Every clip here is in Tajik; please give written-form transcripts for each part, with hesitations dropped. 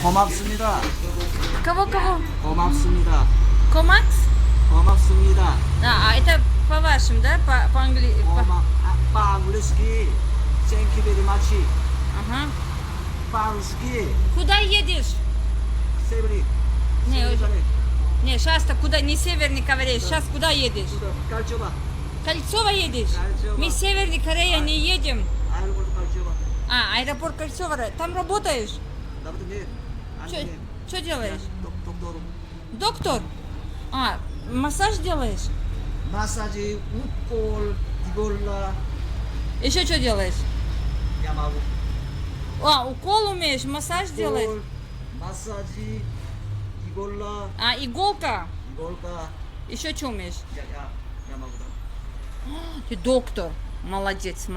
고맙습니다. Кого? 고맙습니다. Комакс? 고맙습니다. Это по-вашему, да? По-английски? По-английски. Thank you very much. Ага. По-русски. Куда едешь? Северик. Не, Северик. Не, сейчас-то куда? Не Северной Корее. Сейчас куда едешь? Кольцово. Кольцово едешь? Кольцово. Мы в Северной Корее не едем. Аэропорт Кольцово. Аэропорт Кольцово. Там работаешь? Нет. Что делаешь? Доктор. Доктор? Массаж делаешь? Массажи, укол, иголла. Еще что делаешь? Я могу. Укол умеешь, массаж делаешь? Массажи, иголла. Иголка? Иголка. Еще что умеешь? Я могу. Ты доктор. Молодец.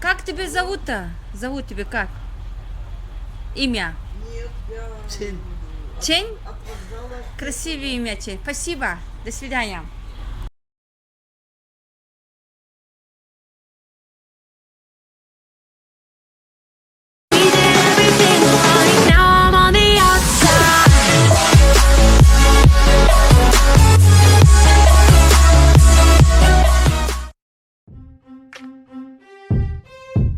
Как тебя зовут-то? Зовут тебя как? Имя? Чен. Чень? Красивое имя, Чень. Спасибо. До свидания.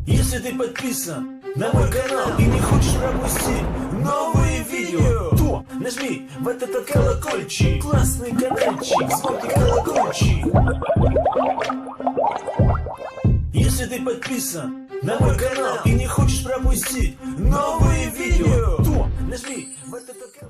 Если ты подписан на мой канал и не хочешь пропустить новые видео, то нажми в этот колокольчик, классный каналчик, звонкий колокольчик. Если ты подписан на мой канал и не хочешь пропустить новые видео, то нажми в этот колокольчик.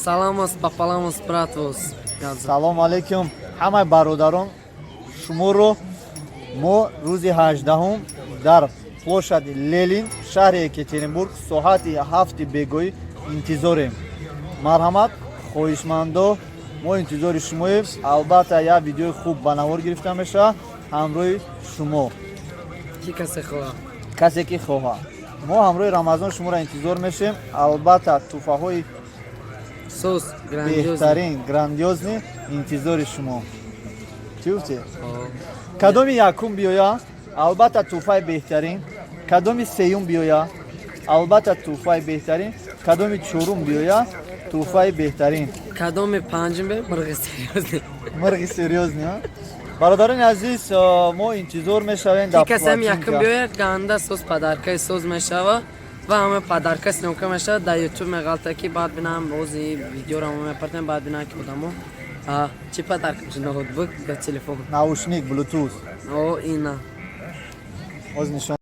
Саламос, папаламос, братвос. салом алейкум ҳамаи бародарон, шуморо мо рӯзи 18 дар плошади Ленин, шаҳри Екатеринбург соати 7 бегоҳӣ интизорем. Марҳамат, хоҳишмандо, мо интизори шумоем. Албатта як видеои хуб ба навор гирифта мешавад ҳамроҳи шумо. Ки касе хоҳад? касе ки хоҳад. мо ҳамроҳи Рамазон шуморо интизор мешавем. Албатта тӯҳфаҳои Сос, беҳтарин, грандиозни интизори шумо. Чӣ гуфтӣ? Кадоми якум биёя? Албатта тӯҳфаи беҳтарин. Кадоми сеюм биёя? Албатта тӯҳфаи беҳтарин. Кадоми чорум биёя? Тӯҳфаи беҳтарин. Кадоми панҷум бе? Мирғи серьёзни. Мирғи серьёзни, а? Бародарони азиз, мо интизор мешавем Ки касем якум биёяд, ганда сос падаркаи соз мешавад ва ҳама падарка снимка мешавад. Дар ютуб меғалта ки баъд бинам бози видеоро мо мепартем, баъд бинам ки одамо чӣ падарка ноутбук ба телефон. наушник, блютуз. Ина. Оз нишон